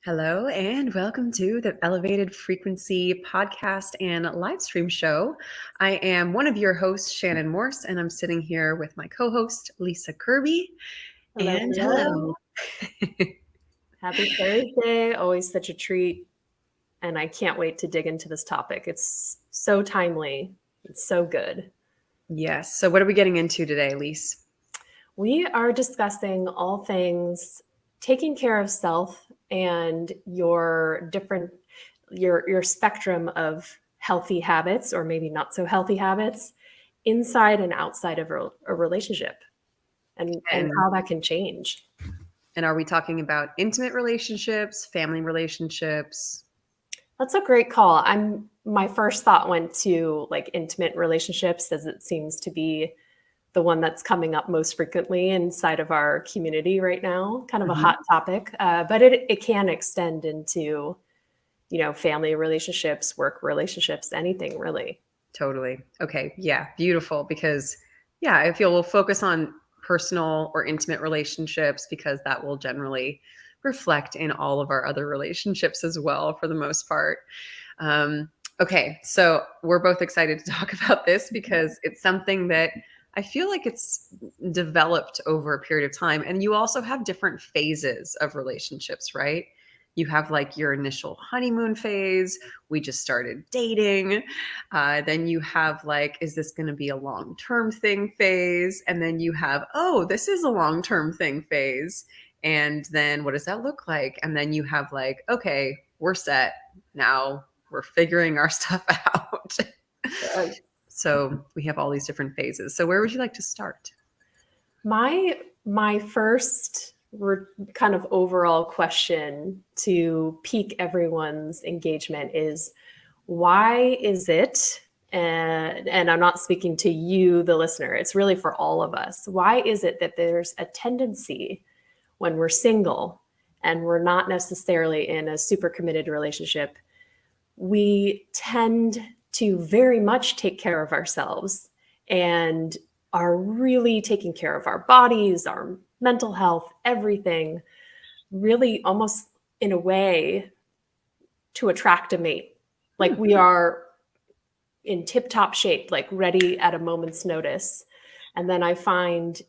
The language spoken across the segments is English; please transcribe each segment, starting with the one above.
Hello, and welcome to the Elevated Frequency podcast and live stream show. I am one of your hosts, Shannon Morse, and I'm sitting here with my co host, Lisa Kirby. Hello, And hello. hello. Happy Thursday. Always such a treat. And I can't wait to dig into this topic. It's so timely. It's so good. Yes. So, what are we getting into today, Lise? We are discussing all things taking care of self and your spectrum of healthy habits or maybe not so healthy habits inside and outside of a relationship and And how that can change. and are we talking about intimate relationships, family relationships? That's a great call. My first thought went to like intimate relationships as it seems to be the one that's coming up most frequently inside of our community right now. Kind of a Mhm. hot topic, but it can extend into family relationships, work relationships, anything really. Totally. Okay. Yeah. Beautiful. Because, yeah, I feel we'll focus on personal or intimate relationships because that will generally reflect in all of our other relationships as well, for the most part. Um, okay. So we're both excited to talk about this because it's something that I feel like it's developed over a period of time. And you also have different phases of relationships, right? You have like your initial honeymoon phase. We just started dating. Then you have like, is this going to be a long term thing phase? And then you have, oh, this is a long term thing phase. And then what does that look like? And then you have like, okay, we're set. Now we're figuring our stuff out. Uh, So we have all these different phases. So where would you like to start? my first kind of overall question to pique everyone's engagement is why is it, and I'm not speaking to you, the listener, it's really for all of us. Why is it that there's a tendency when we're single and we're not necessarily in a super committed relationship, we tend to very much take care of ourselves and are really taking care of our bodies, our mental health, everything, really almost in a way to attract a mate. Like Hmm. we are in tip top shape, like ready at a moment's notice. And then I find,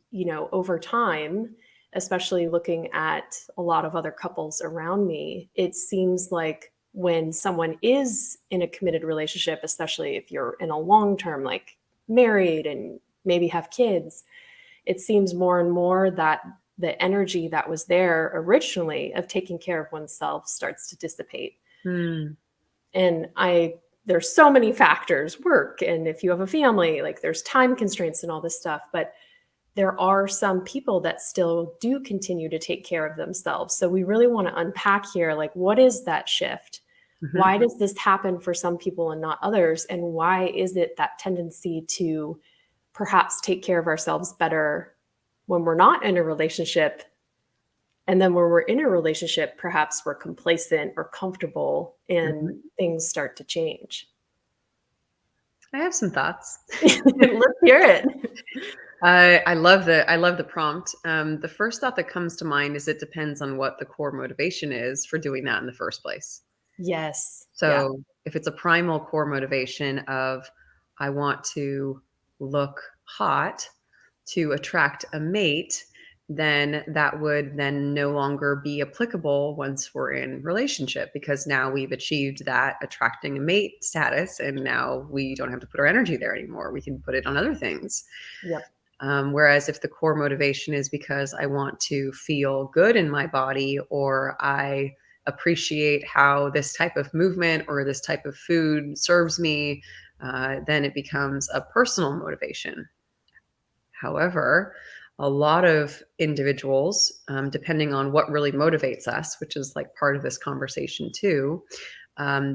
over time, especially looking at a lot of other couples around me, it seems like when someone is in a committed relationship, especially if you're in a long term, like married and maybe have kids, it seems more and more that the energy that was there originally of taking care of oneself starts to dissipate. Hmm. And there's so many factors, work, and if you have a family, like there's time constraints and all this stuff, but there are some people that still do continue to take care of themselves. So we really want to unpack here, like, what is that shift? Mhm. Why does this happen for some people and not others? And why is it that tendency to perhaps take care of ourselves better when we're not in a relationship, and then when we're in a relationship, perhaps we're complacent or comfortable and Mhm. things start to change? I have some thoughts. Let's hear it. I love the prompt. The first thought that comes to mind is it depends on what the core motivation is for doing that in the first place. Yes. Yeah. So if it's a primal core motivation of I want to look hot to attract a mate, then that would then no longer be applicable once we're in relationship because now we've achieved that attracting a mate status and now we don't have to put our energy there anymore. We can put it on other things. Yep. Whereas if the core motivation is because I want to feel good in my body or I appreciate how this type of movement or this type of food serves me, then it becomes a personal motivation. However, a lot of individuals, depending on what really motivates us, which is like part of this conversation too,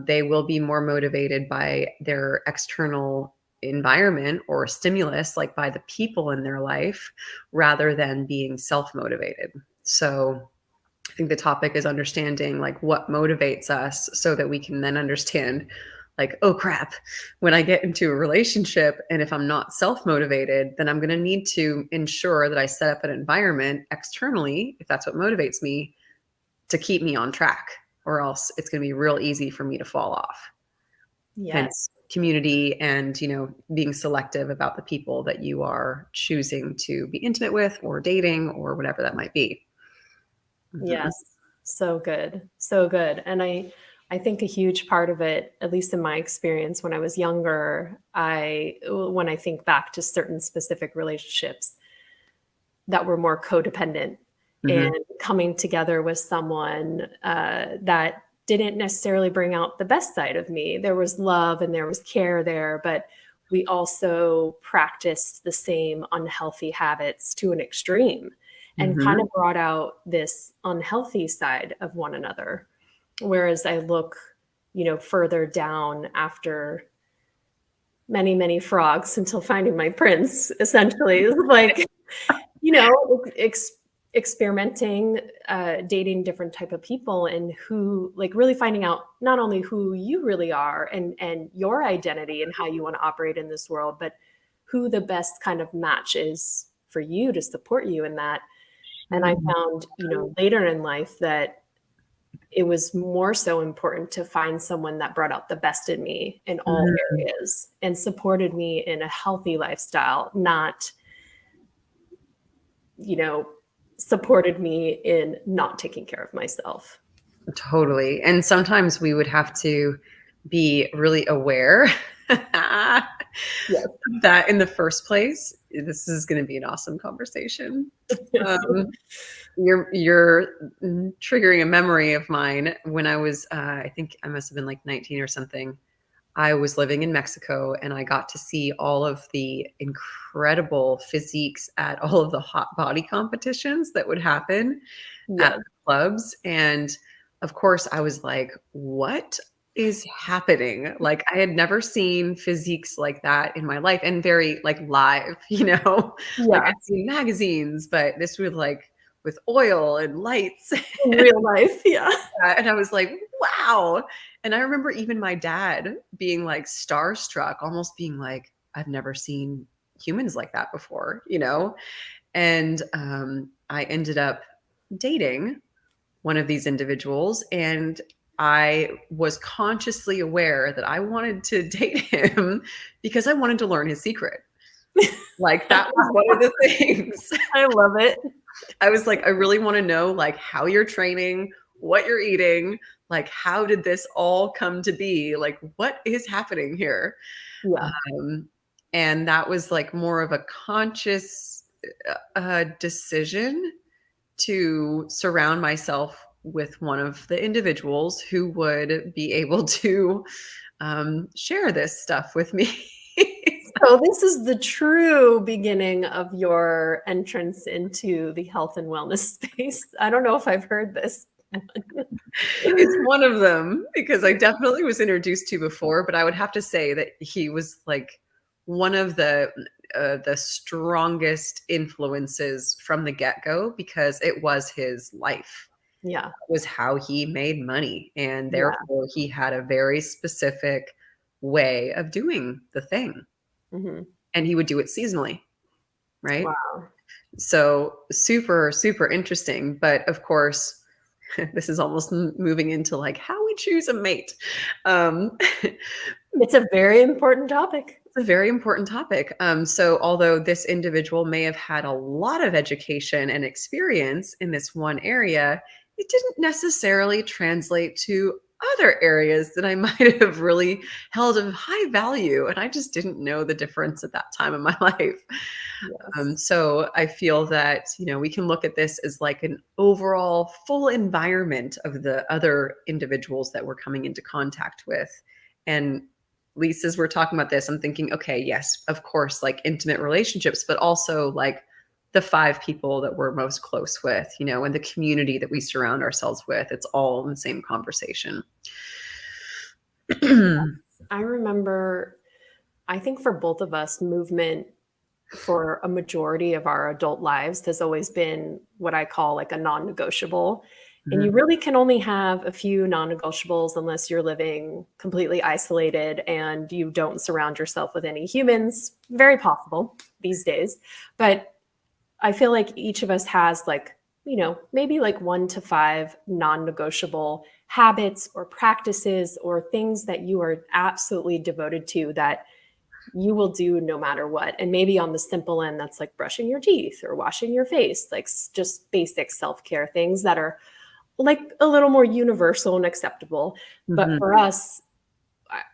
they will be more motivated by their external environment or stimulus, like by the people in their life, rather than being self motivated. So, I think the topic is understanding like what motivates us so that we can then understand like, oh crap, when I get into a relationship and if I'm not self-motivated, then I'm going to need to ensure that I set up an environment externally, if that's what motivates me, to keep me on track. or else it's going to be real easy for me to fall off. Yes. Hence community and, being selective about the people that you are choosing to be intimate with or dating or whatever that might be. Mhm. Yes. So good. So good. And I think a huge part of it, at least in my experience when I was younger, when I think back to certain specific relationships that were more codependent and Mhm. coming together with someone that didn't necessarily bring out the best side of me. There was love and there was care there, but we also practiced the same unhealthy habits to an extreme and kind Mhm. of brought out this unhealthy side of one another. Whereas I look, further down after many, many frogs until finding my prince, essentially, is like, you know, experimenting, dating different type of people and who like really finding out not only who you really are and your identity and how you want to operate in this world, but who the best kind of match is for you to support you in that. And I Mhm. found, later in life that it was more so important to find someone that brought out the best in me in all Mhm. areas and supported me in a healthy lifestyle, not, you know, supported me in not taking care of myself. Totally. And sometimes we would have to be really aware Yes. that in the first place, this is going to be an awesome conversation. Um, you're triggering a memory of mine when I was, I think I must have been like 19 or something. I was living in Mexico and I got to see all of the incredible physiques at all of the hot body competitions that would happen at Yes. the clubs. And of course, I was like, what is happening? Like, I had never seen physiques like that in my life and very like live, like Yeah. I'd seen magazines, but this was like with oil and lights. In real life. Yeah. And I was like, wow. And I remember even my dad being like starstruck, almost being like, I've never seen humans like that before. And I ended up dating one of these individuals, and I was consciously aware that I wanted to date him because I wanted to learn his secret. Like that was one of the things. I love it. I was like, I really want to know like how you're training, what you're eating, like how did this all come to be? Like what is happening here? Yeah. Um, and that was like more of a conscious decision to surround myself with one of the individuals who would be able to share this stuff with me. So this is the true beginning of your entrance into the health and wellness space. I don't know if I've heard this. It's one of them because I definitely was introduced to before, but I would have to say that he was like one of the strongest influences from the get-go because it was his life. Yeah. It was how he made money, and Yeah. therefore he had a very specific way of doing the thing, Mhm. and he would do it seasonally, right? Wow. So super, super interesting. But of course, this is almost moving into like how we choose a mate. It's It's a very important topic. a very important topic. So although this individual may have had a lot of education and experience in this one area, it didn't necessarily translate to other areas that I might have really held of high value. And I just didn't know the difference at that time in my life. Yes. So I feel that, we can look at this as like an overall full environment of the other individuals that we're coming into contact with. And at least as we're talking about this, I'm thinking, okay, yes, of course, like intimate relationships, but also like the 5 people that we're most close with, and the community that we surround ourselves with. It's all in the same conversation. I remember, I think for both of us, movement for a majority of our adult lives has always been what I call like a non-negotiable. And you Mhm. really can only have a few non-negotiables unless you're living completely isolated and you don't surround yourself with any humans. Very possible these days. But I feel like each of us has like maybe like 1 to 5 non-negotiable habits or practices or things that you are absolutely devoted to that you will do no matter what. And maybe on the simple end, that's like brushing your teeth or washing your face, like just basic self-care things that are like a little more universal and acceptable. But Mhm. for us,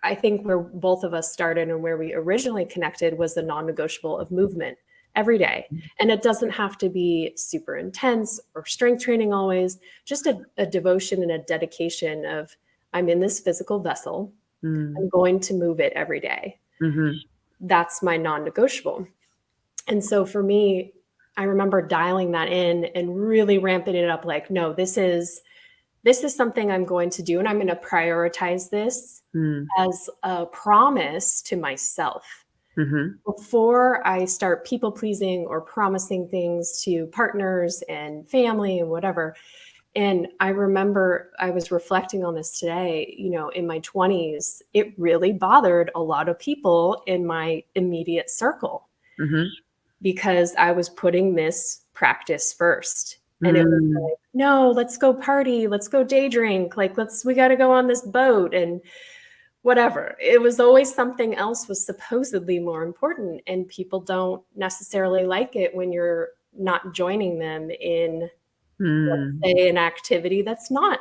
I think where both of us started and where we originally connected was the non-negotiable of movement every day. And it doesn't have to be super intense or strength training always, just a devotion and a dedication of I'm in this physical vessel. Mm. I'm going to move it every day. Mhm. That's my non-negotiable. And so for me, I remember dialing that in and really ramping it up like, no, this is something I'm going to do, and I'm going to prioritize this Mm. as a promise to myself Mhm. before I start people pleasing or promising things to partners and family and whatever. And I remember I was reflecting on this today, in my 20s, it really bothered a lot of people in my immediate circle Mhm. because I was putting this practice first. And it was Mm. like, no, let's go party, let's go day drink, like we got to go on this boat and whatever. It was always something else was supposedly more important. And people don't necessarily like it when you're not joining them in, let's Mm. say, an activity that's not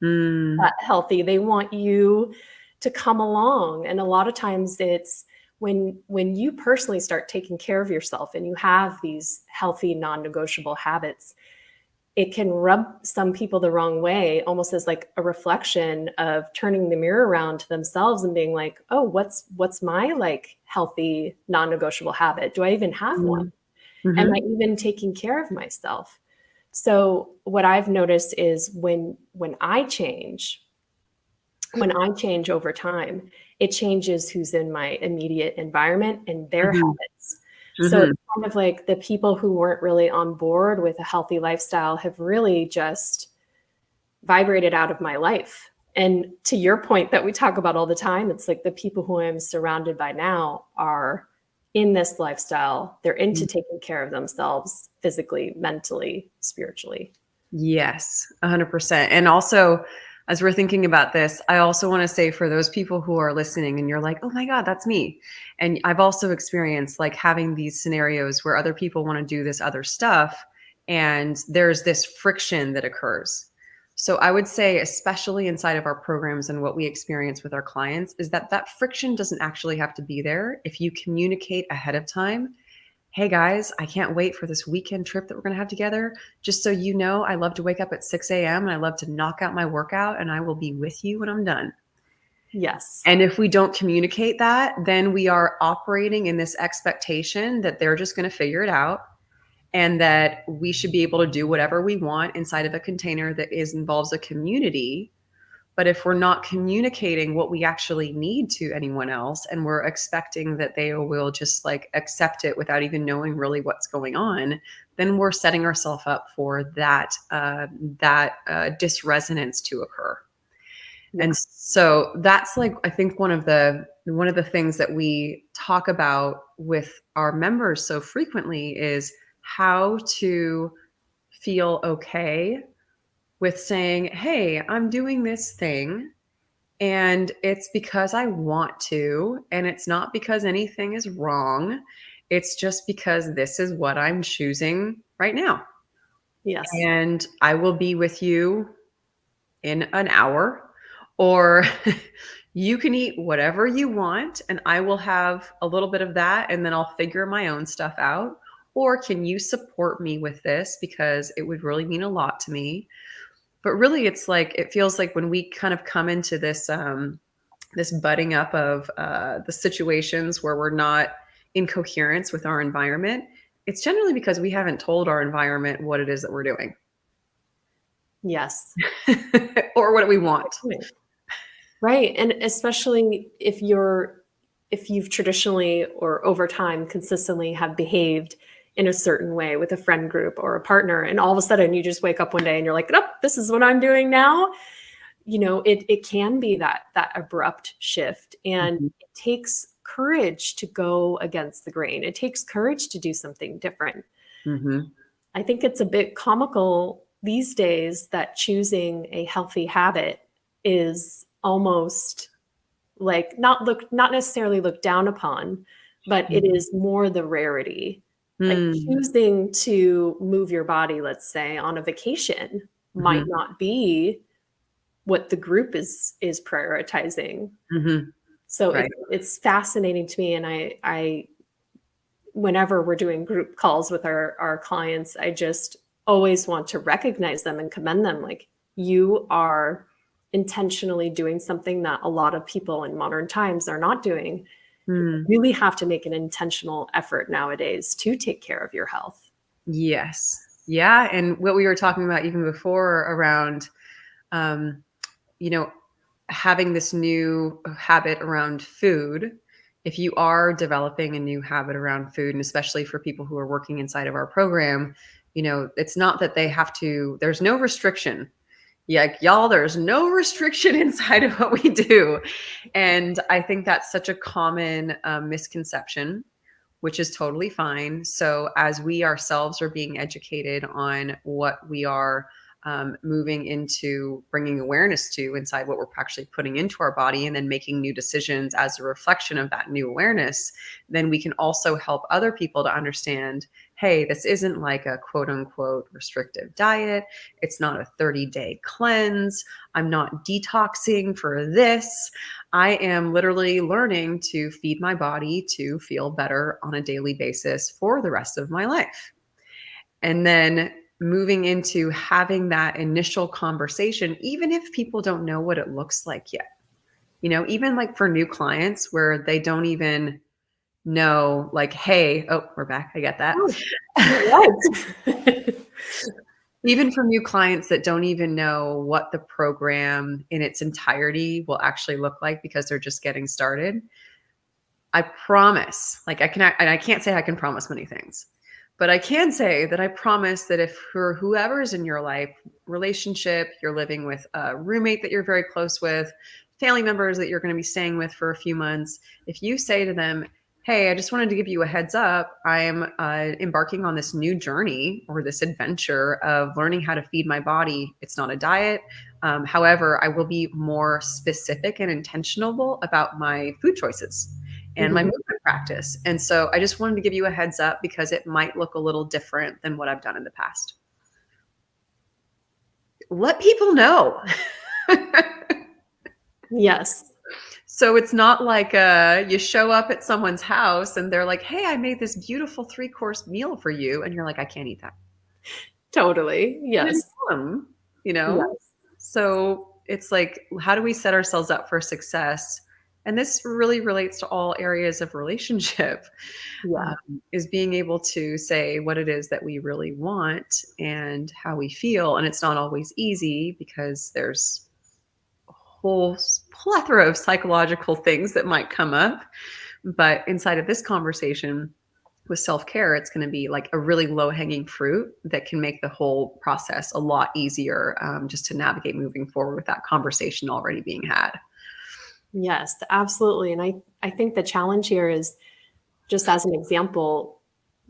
Mm. that healthy. They want you to come along. And a lot of times it's when you personally start taking care of yourself and you have these healthy non-negotiable habits, it can rub some people the wrong way, almost as like a reflection of turning the mirror around to themselves and being like, oh, what's my like healthy non-negotiable habit? Do I even have one? Mm. Am I Mhm. even taking care of myself? So what I've noticed is when I change over time, it changes who's in my immediate environment and their Mhm. habits. So Mhm. it's kind of like the people who weren't really on board with a healthy lifestyle have really just vibrated out of my life. And to your point that we talk about all the time, it's like the people who I'm surrounded by now are in this lifestyle. They're into Mm. taking care of themselves physically, mentally, spiritually. Yes, 100%. And also, as we're thinking about this, I also want to say for those people who are listening and you're like, "Oh my god, that's me." And I've also experienced like having these scenarios where other people want to do this other stuff and there's this friction that occurs. So I would say especially inside of our programs and what we experience with our clients is that that friction doesn't actually have to be there if you communicate ahead of time. Hey guys, I can't wait for this weekend trip that we're going to have together. Just so you know, I love to wake up at 6 a.m. and I love to knock out my workout and I will be with you when I'm done. Yes. And if we don't communicate that, then we are operating in this expectation that they're just going to figure it out and that we should be able to do whatever we want inside of a container that involves a community. But if we're not communicating what we actually need to anyone else and we're expecting that they will just like accept it without even knowing really what's going on, then we're setting ourselves up for that disresonance to occur. And Yes. so that's like I think one of the things that we talk about with our members so frequently is how to feel okay with saying, "Hey, I'm doing this thing and it's because I want to, and it's not because anything is wrong. It's just because this is what I'm choosing right now. Yes. And I will be with you in an hour, or you can eat whatever you want, and I will have a little bit of that, and then I'll figure my own stuff out. Or can you support me with this? Because it would really mean a lot to me." But really, it's like it feels like when we kind of come into this butting up of the situations where we're not in coherence with our environment, it's generally because we haven't told our environment what it is that we're doing Yes. or what we want. Right. And especially if you've traditionally or over time consistently have behaved in a certain way with a friend group or a partner, and all of a sudden you just wake up one day and you're like, oh, this is what I'm doing now. It can be that abrupt shift. And Mhm. it takes courage to go against the grain. It takes courage to do something different. Mhm. I think it's a bit comical these days that choosing a healthy habit is almost like not necessarily looked down upon, but it is more the rarity. Like Mm. choosing to move your body, let's say, on a vacation might Mhm. not be what the group is prioritizing. Mhm. So Right. it's fascinating to me, and I whenever we're doing group calls with our clients, I just always want to recognize them and commend them. Like, you are intentionally doing something that a lot of people in modern times are not doing. You Mm. really have to make an intentional effort nowadays to take care of your health. Yes. Yeah, and what we were talking about even before around, um, you know, having this new habit around food, if you are developing a new habit around food, and especially for people who are working inside of our program, it's not that they have to, there's no restriction. Yeah, y'all, there's no restriction inside of what we do. And I think that's such a common misconception, which is totally fine. So, as we ourselves are being educated on what we are moving into bringing awareness to inside what we're actually putting into our body, and then making new decisions as a reflection of that new awareness, then we can also help other people to understand, hey, this isn't like a quote unquote restrictive diet. It's not a 30-day cleanse. I'm not detoxing for this. I am literally learning to feed my body to feel better on a daily basis for the rest of my life. And then moving into having that initial conversation, even if people don't know what it looks like yet. Even like for new clients where they don't even know, like, hey, oh, we're back. I get that. Oh, you're right. Even for new clients that don't even know what the program in its entirety will actually look like because they're just getting started, I promise, like I can't say I can promise many things, but I can say that I promise that if for whoever's in your life, relationship, you're living with a roommate that you're very close with, family members that you're going to be staying with for a few months, if you say to them, hey, I just wanted to give you a heads up, I am embarking on this new journey or this adventure of learning how to feed my body. It's not a diet. However, I will be more specific and intentional about my food choices and my Mhm. movement practice. And so I just wanted to give you a heads up because it might look a little different than what I've done in the past. Let people know. Yes, So it's not like you show up at someone's house and they're like, hey, I made this beautiful 3-course meal for you. And you're like, I can't eat that. totally. You didn't Yes. tell them, you know? Yes. So it's like, how do we set ourselves up for success? And this really relates to all areas of relationship, Yeah. is being able to say what it is that we really want and how we feel. And it's not always easy because there's a whole plethora of psychological things that might come up. But inside of this conversation, with self-care, it's going to be like a really low-hanging fruit that can make the whole process a lot easier, just to navigate moving forward with that conversation already being had. Yes, absolutely. And I think the challenge here is, just as an example,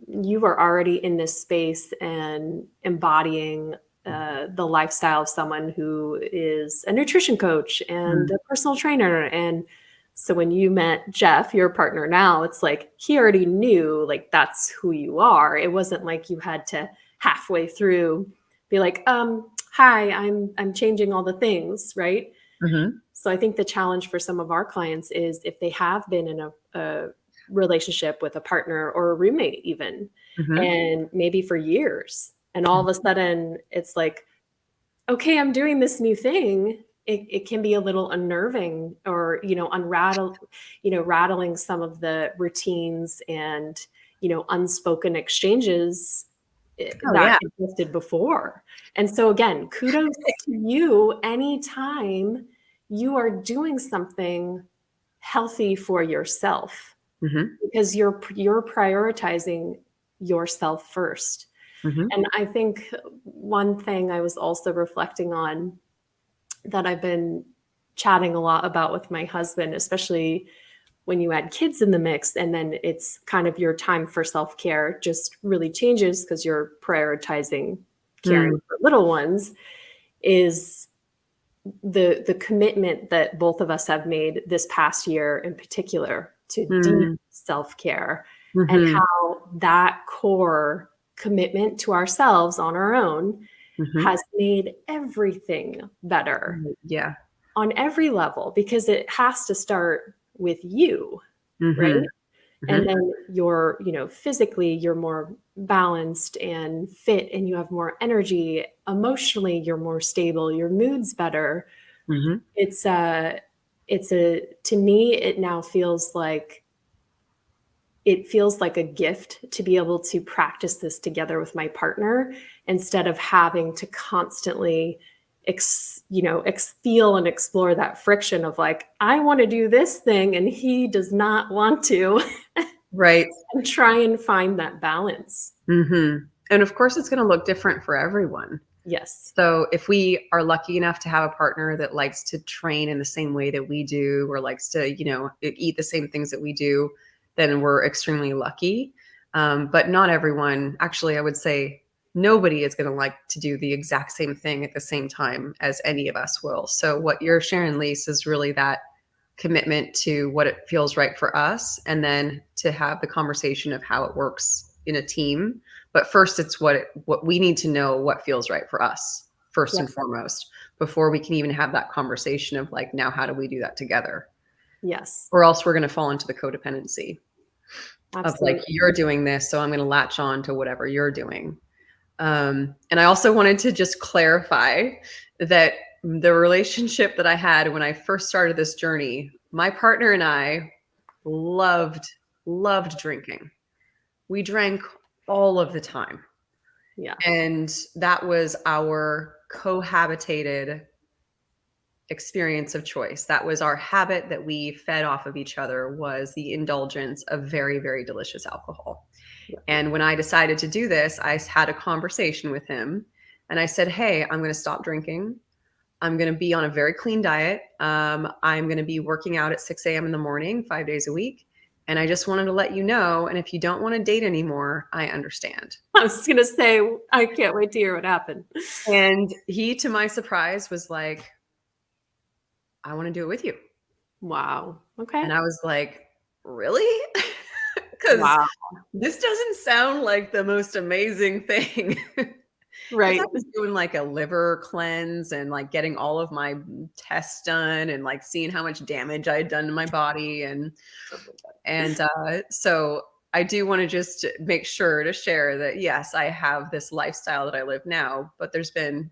you are already in this space and embodying the lifestyle of someone who is a nutrition coach and Mm. a personal trainer. And so when you met Jeff, your partner now, it's like he already knew, like, that's who you are. It wasn't like you had to halfway through be like, hi, I'm changing all the things, right? Mhm. So I think the challenge for some of our clients is if they have been in a relationship with a partner or a roommate, even, Mhm. and maybe for years, and all of a sudden it's like, okay, I'm doing this new thing. It can be a little unnerving, or, rattling some of the routines and, unspoken exchanges Oh, that yeah. existed before. And so again, kudos to you anytime you are doing something healthy for yourself, Mhm. because you're prioritizing yourself first. Mhm. And I think one thing I was also reflecting on, that I've been chatting a lot about with my husband, especially when you add kids in the mix, and then it's kind of your time for self-care just really changes because you're prioritizing caring Mm, for little ones, is the commitment that both of us have made this past year in particular to deep mm, self-care, and mhm, how that core commitment to ourselves on our own mhm. has made everything better Right, yeah. on every level, because it has to start with you, right? Mhm, And mhm, then you're, physically, you're more balanced and fit, and you have more energy. Emotionally, you're more stable, your mood's better. mhm. It's to me, it feels like a gift to be able to practice this together with my partner, instead of having to constantly feel and explore that friction of like, I want to do this thing and he does not want to, Right. and try and find that balance. Mhm. And of course, it's gonna look different for everyone. Yes. So if we are lucky enough to have a partner that likes to train in the same way that we do, or likes to, eat the same things that we do, then we're extremely lucky. But not everyone, actually, I would say nobody is going to like to do the exact same thing at the same time as any of us will. So what you're sharing, Lise, is really that commitment to what it feels right for us, and then to have the conversation of how it works in a team. But first, it's what we need to know what feels right for us first Yep. and foremost, before we can even have that conversation of like, now how do we do that together? Yes. Or else we're going to fall into the codependency of like, Absolutely. you're doing this, so I'm going to latch on to whatever you're doing. And I also wanted to just clarify that the relationship that I had when I first started this journey, my partner and I loved, loved drinking. We drank all of the time. Yeah. And that was our cohabitated experience of choice. That was our habit that we fed off of each other, was the indulgence of very, very delicious alcohol. Yeah. And when I decided to do this, I had a conversation with him and I said, hey, I'm going to stop drinking. I'm going to be on a very clean diet. I'm going to be working out at 6 a.m. in the morning, 5 days a week. And I just wanted to let you know. And if you don't want to date anymore, I understand. I was going to say, I can't wait to hear what happened. And he, to my surprise, was like, I want to do it with you. Wow. Okay. And I was like, really? Because Wow. this doesn't sound like the most amazing thing. Because I Right. was doing like a liver cleanse and like getting all of my tests done and like seeing how much damage I had done to my body. And so I do want to just make sure to share that, yes, I have this lifestyle that I live now, but there's been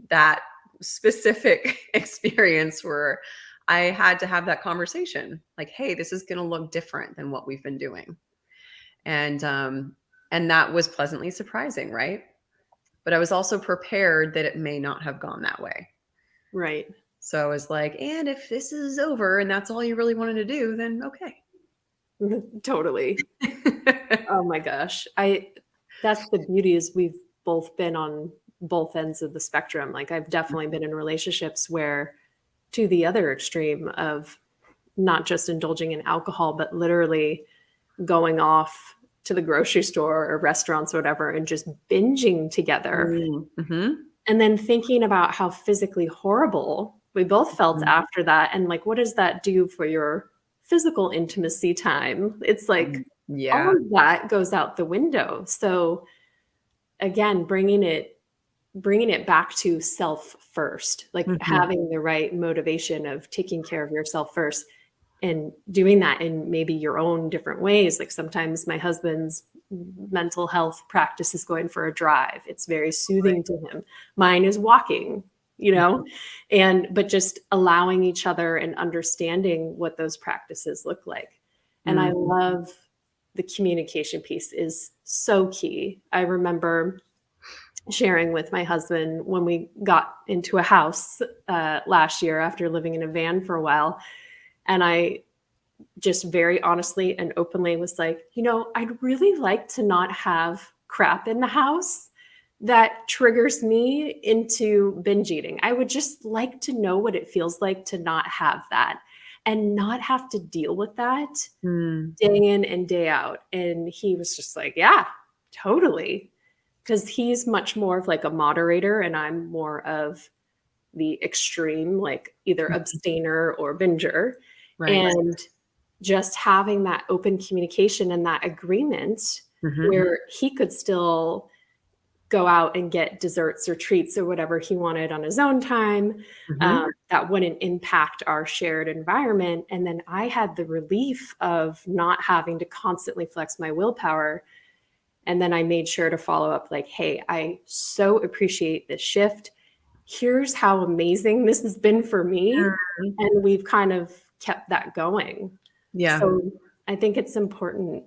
that specific experience where I had to have that conversation like, hey, this is going to look different than what we've been doing. And that was pleasantly surprising, right? But I was also prepared that it may not have gone that way. Right. So I was like, and if this is over and that's all you really wanted to do, then okay. Totally. Oh my gosh. That's the beauty, is we've both been on both ends of the spectrum. Like, I've definitely been in relationships where, to the other extreme of not just indulging in alcohol, but literally going off to the grocery store or restaurants or whatever and just binging together. Mm-hmm. And then thinking about how physically horrible we both felt after that. And like, what does that do for your physical intimacy time? It's like all Yeah. of that goes out the window. So again, bringing it back to self first, like Mm-hmm. having the right motivation of taking care of yourself first, and doing that in maybe your own different ways. Like, sometimes my husband's mental health practice is going for a drive. It's very Right. soothing to him. Mine is walking, but just allowing each other and understanding what those practices look like. And I Mm-hmm. love the communication piece is so key. I remember sharing with my husband when we got into a house last year after living in a van for a while. And I just very honestly and openly was like, I'd really like to not have crap in the house that triggers me into binge eating. I would just like to know what it feels like to not have that. and not have to deal with that Mm. day in and day out. And he was just like, yeah, totally. Because he's much more of like a moderator, and I'm more of the extreme, like either abstainer or binger. Right. And just having that open communication and that agreement Mhm. where he could still go out and get desserts or treats or whatever he wanted on his own time, Mhm. that wouldn't impact our shared environment. And then I had the relief of not having to constantly flex my willpower. And then I made sure to follow up like, hey, I so appreciate this shift. Here's how amazing this has been for me. Mhm. And we've kind of kept that going. Yeah. So I think it's important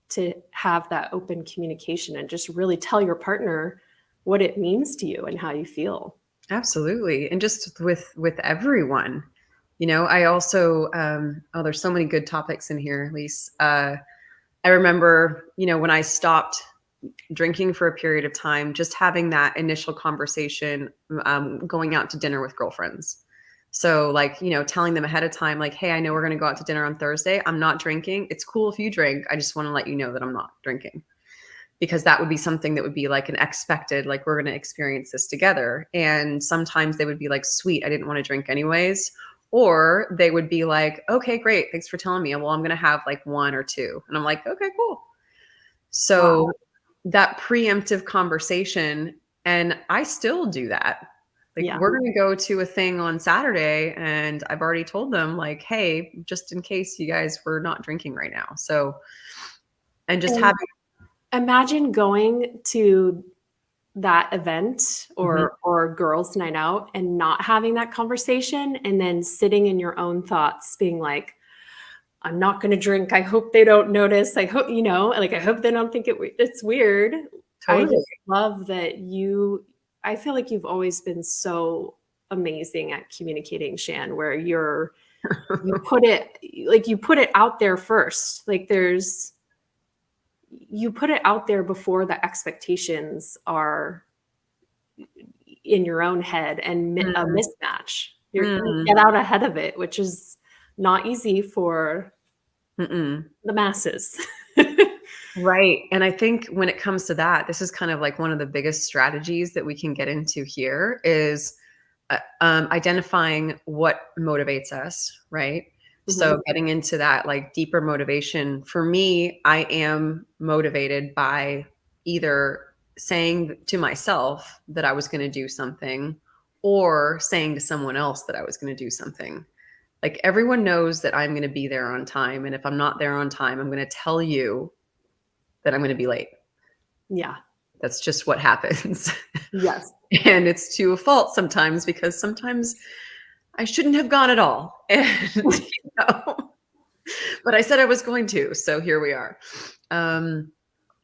to have that open communication and just really tell your partner what it means to you and how you feel. Absolutely. And just with everyone. I also there's so many good topics in here, Lise. I remember, when I stopped drinking for a period of time, just having that initial conversation, going out to dinner with girlfriends. So like, telling them ahead of time, like, hey, I know we're going to go out to dinner on Thursday. I'm not drinking. It's cool if you drink. I just want to let you know that I'm not drinking, because that would be something that would be like an expected, like, we're going to experience this together. And sometimes they would be like, sweet, I didn't want to drink anyways. Or they would be like, okay, great. Thanks for telling me. Well, I'm going to have like one or two. And I'm like, okay, cool. Wow. So that preemptive conversation, and I still do that. Like, Yeah. we're going to go to a thing on Saturday, and I've already told them, like, hey, just in case you guys were not drinking right now. So, and just And having, imagine going to that event Mhm. or girls' night out and not having that conversation, and then sitting in your own thoughts being like, I'm not going to drink. I hope they don't notice. I hope, like, I hope they don't think it's weird. I Totally. just love that I feel like you've always been so amazing at communicating, Shan, where you put it out there first. Like you put it out there before the expectations are in your own head and a Mm, mismatch. You mm, get out ahead of it, which is not easy for mm-mm. the masses. Right. And I think when it comes to that, this is kind of like one of the biggest strategies that we can get into here is identifying what motivates us, right? Mhm. So getting into that like deeper motivation. For me, I am motivated by either saying to myself that I was going to do something, or saying to someone else that I was going to do something. Like, everyone knows that I'm going to be there on time. And if I'm not there on time, I'm going to tell you that I'm going to be late. Yeah. That's just what happens. Yes. And it's to a fault sometimes, because sometimes I shouldn't have gone at all. And, but I said I was going to. So here we are. Um,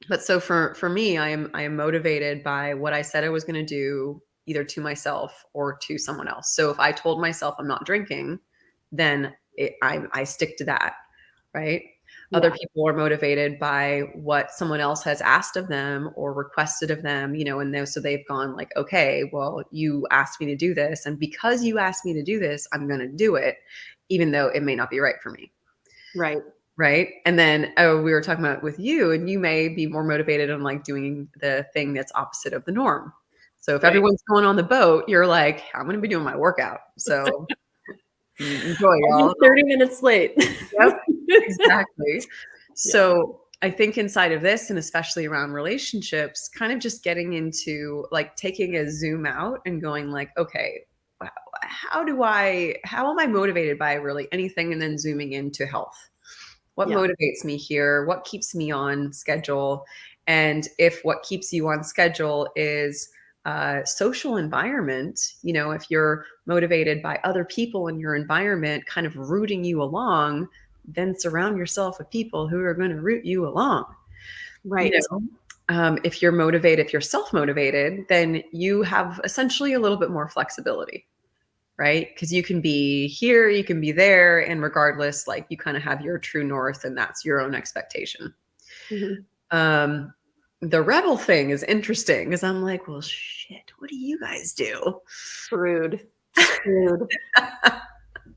but so for me, I am motivated by what I said I was going to do, either to myself or to someone else. So if I told myself I'm not drinking, then I stick to that, right? Other Yeah. people are motivated by what someone else has asked of them or requested of them, so they've gone like, okay, well, you asked me to do this, and because you asked me to do this, I'm going to do it, even though it may not be right for me. Right. Right. And then, we were talking about with you, and you may be more motivated on like doing the thing that's opposite of the norm. So if Right. everyone's going on the boat, you're like, I'm going to be doing my workout. So enjoy, I'll be y'all. 30 minutes late. Yep, exactly. Yeah. So I think inside of this, and especially around relationships, kind of just getting into like taking a zoom out and going like, okay, how am I motivated by really anything? And then zooming into health. What Yeah. motivates me here? What keeps me on schedule? And if what keeps you on schedule is social environment, if you're motivated by other people in your environment kind of rooting you along, then surround yourself with people who are going to root you along. You Right. know, if you're motivated, if you're self-motivated, then you have essentially a little bit more flexibility, right? Because you can be here, you can be there, and regardless, like, you kind of have your true north, and that's your own expectation. Mhm. Um, the rebel thing is interesting because I'm like, well, shit, what do you guys do? Screwed. Screwed.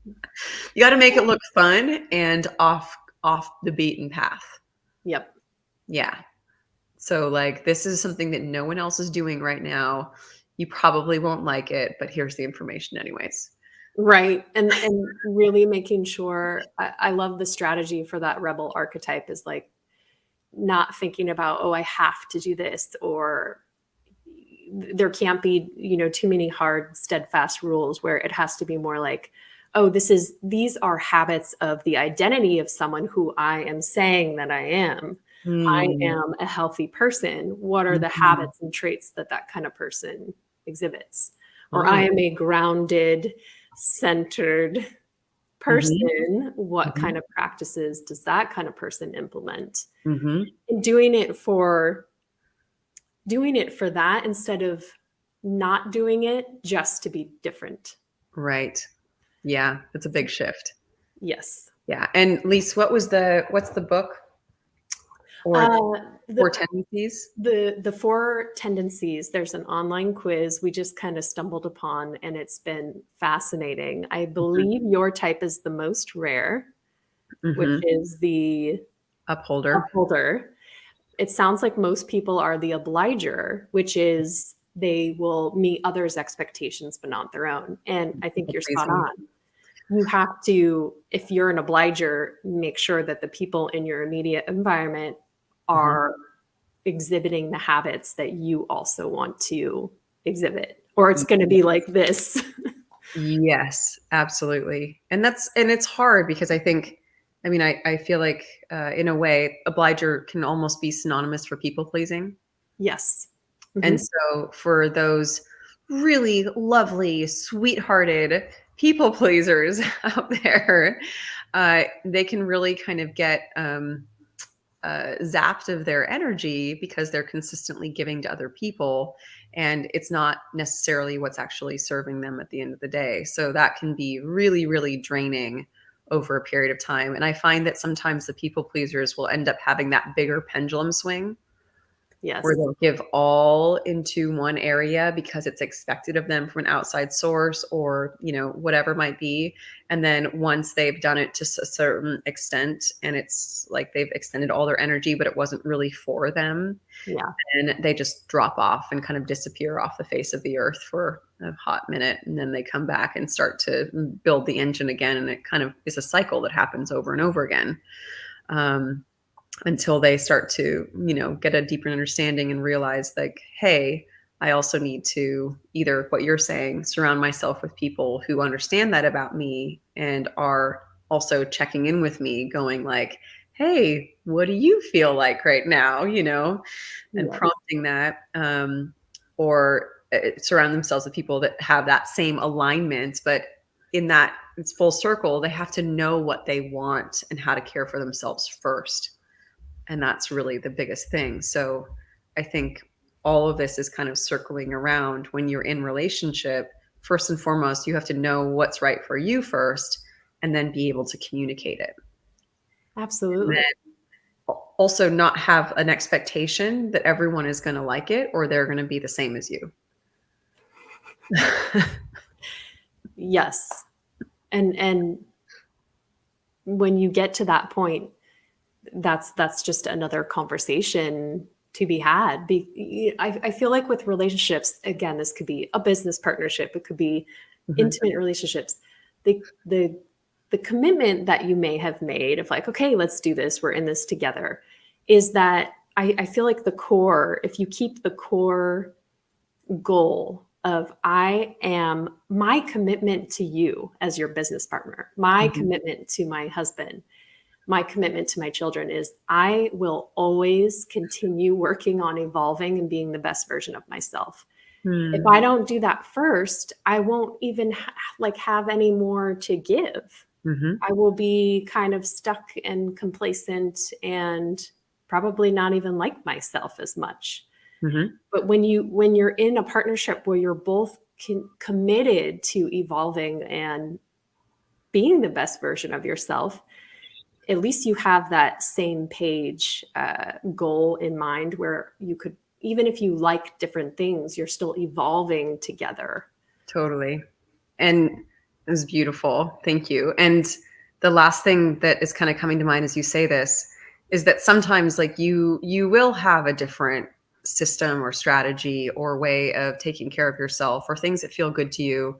You got to make it look fun and off the beaten path. Yep. Yeah. So like this is something that no one else is doing right now. You probably won't like it, but here's the information anyways. Right. And really making sure I love the strategy for that rebel archetype is like not thinking about, oh, I have to do this, or there can't be, too many hard, steadfast rules where it has to be more like, oh, these are habits of the identity of someone who I am saying that I am. I Mm, am a healthy person. What are the mhm. habits and traits that that kind of person exhibits? Or I Oh, am a grounded, centered mhm, person. What mhm, kind of practices does that kind of person implement? mhm. And doing it for that instead of not doing it just to be different. Right. Yeah, it's a big shift. Yes. Yeah. And Lise, what's the book or Uh, or the tendencies? the 4 tendencies, there's an online quiz we just kind of stumbled upon, and it's been fascinating. I Mhm, believe your type is the most rare, which mhm. is the Upholder. upholder. It sounds like most people are the obliger, which is they will meet others' expectations but not their own. And I think People you're spot pleasing. on. You have to, if you're an obliger, make sure that the people in your immediate environment Mhm. are exhibiting the habits that you also want to exhibit, or it's going to be like this. Yes, absolutely. And it's hard because I mean, I feel like, in a way, obliger can almost be synonymous for people pleasing. Yes. And Mhm. so for those really lovely, sweethearted people pleasers out there, they can really kind of get zapped of their energy because they're consistently giving to other people. And it's not necessarily what's actually serving them at the end of the day. So that can be really, really draining over a period of time. And I find that sometimes the people pleasers will end up having that bigger pendulum swing where Yes. they'll give all into one area because it's expected of them from an outside source or, whatever might be. And then once they've done it to a certain extent and it's like they've extended all their energy, but it wasn't really for them, Yeah. and they just drop off and kind of disappear off the face of the earth for a hot minute. And then they come back and start to build the engine again. And it kind of is a cycle that happens over and over again. Um, until they start to, get a deeper understanding and realize like, hey, I also need to either what you're saying, surround myself with people who understand that about me and are also checking in with me, going like, hey, what do you feel like right now? And Yes. prompting that, or surround themselves with people that have that same alignment, but in that it's full circle, they have to know what they want and how to care for themselves first, and that's really the biggest thing. So I think all of this is kind of circling around when you're in relationship. First and foremost, you have to know what's right for you first and then be able to communicate it. And Absolutely. then also not have an expectation that everyone is going to like it or they're going to be the same as you. Yes. And when you get to that point, that's just another conversation to be had. I feel like with relationships, again, this could be a business partnership, it could be Mhm. intimate relationships. The commitment that you may have made of like, okay, let's do this, we're in this together, is that I feel like the core, if you keep the core goal of I am my commitment to you as your business partner, my Mhm. commitment to my husband, my commitment to my children is I will always continue working on evolving and being the best version of myself. If Hmm. I don't do that first, I won't even have any more to give. Mhm. I will be kind of stuck and complacent and probably not even like myself as much. Mhm. But when you're in a partnership where you're both committed to evolving and being the best version of yourself, at least you have that same page goal in mind where you could, even if you like different things, you're still evolving together. Totally. And It was beautiful. Thank you. And the last thing that is kind of coming to mind as you say this is that sometimes like you will have a different system or strategy or way of taking care of yourself or things that feel good to you.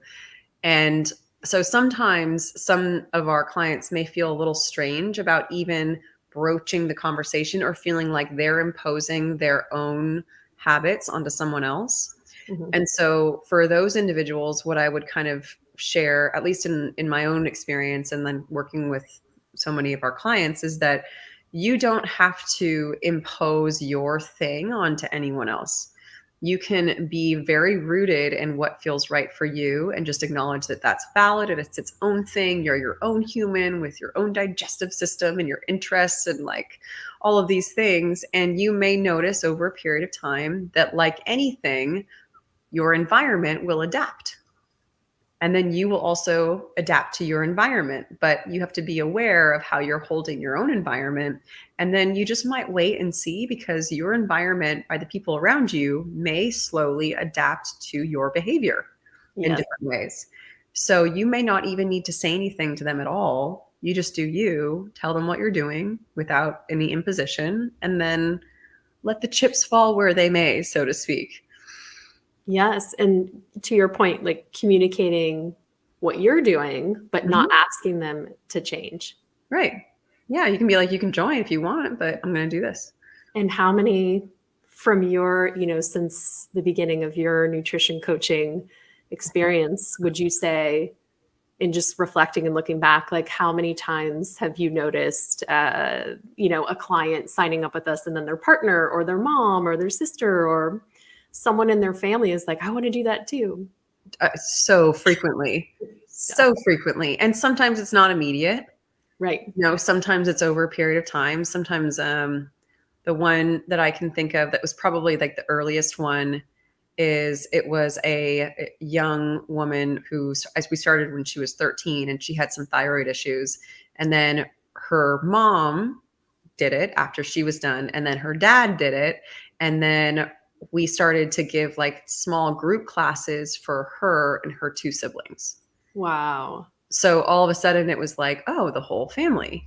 And so sometimes some of our clients may feel a little strange about even broaching the conversation or feeling like they're imposing their own habits onto someone else. Mhm. And so for those individuals, what I would kind of share, at least in my own experience and then working with so many of our clients, is that you don't have to impose your thing onto anyone else. You can be very rooted in what feels right for you and just acknowledge that that's valid and it's its own thing. You're your own human with your own digestive system and your interests and like all of these things. And you may notice over a period of time that, like anything, your environment will adapt. And then you will also adapt to your environment. But you have to be aware of how you're holding your own environment. And then you just might wait and see, because your environment by the people around you may slowly adapt to your behavior in Yes. different ways. So you may not even need to say anything to them at all. You just do you, tell them what you're doing without any imposition, and then let the chips fall where they may, so to speak. Yes. And to your point, like communicating what you're doing, but not Mhm. asking them to change. Right. Yeah, you can be like, you can join if you want, but I'm going to do this. And how many from your, since the beginning of your nutrition coaching experience, would you say, in just reflecting and looking back, like how many times have you noticed, a client signing up with us and then their partner or their mom or their sister or someone in their family is like, I want to do that too. So frequently, Yeah. so frequently. And sometimes it's not immediate. Right. Sometimes it's over a period of time. Sometimes the one that I can think of that was probably like the earliest one is it was a young woman who, as we started when she was 13, and she had some thyroid issues. And then her mom did it after she was done. And then her dad did it. And then we started to give like small group classes for her and her two siblings. Wow. So all of a sudden it was like, oh, the whole family.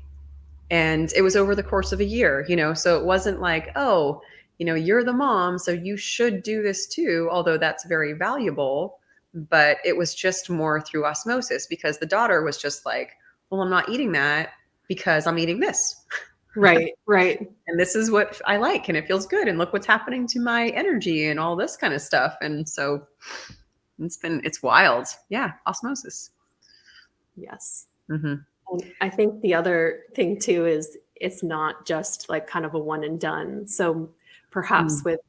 And it was over the course of a year, so it wasn't like, oh, you're the mom, so you should do this too, although that's very valuable. But it was just more through osmosis, because the daughter was just like, well, I'm not eating that because I'm eating this. Right. Right. And this is what I like, and it feels good. And look what's happening to my energy and all this kind of stuff. And so it's wild. Yeah. Osmosis. Yes. Hmm. I think the other thing too is it's not just like kind of a one and done. So perhaps with,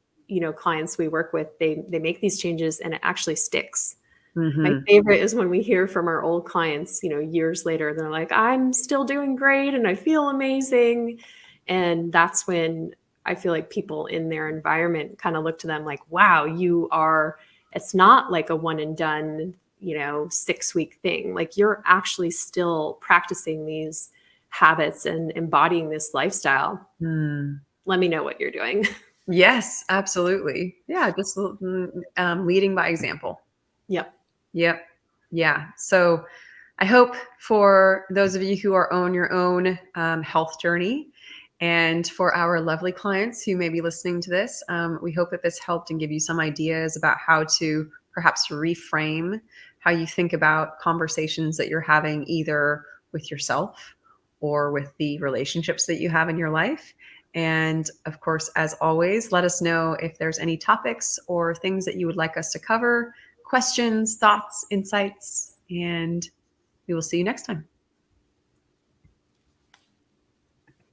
clients we work with, they make these changes and it actually sticks. My Hmm. favorite is when we hear from our old clients, years later, they're like, I'm still doing great and I feel amazing. And that's when I feel like people in their environment kind of look to them like, wow, it's not like a one and done, 6-week thing. Like you're actually still practicing these habits and embodying this lifestyle. Mm. Let me know what you're doing. Yes, absolutely. Yeah, just leading by example. Yep. Yep. Yeah. So I hope for those of you who are on your own health journey, and for our lovely clients who may be listening to this, we hope that this helped and give you some ideas about how to perhaps reframe how you think about conversations that you're having, either with yourself or with the relationships that you have in your life. And of course, as always, let us know if there's any topics or things that you would like us to cover, questions, thoughts, insights, and we will see you next time.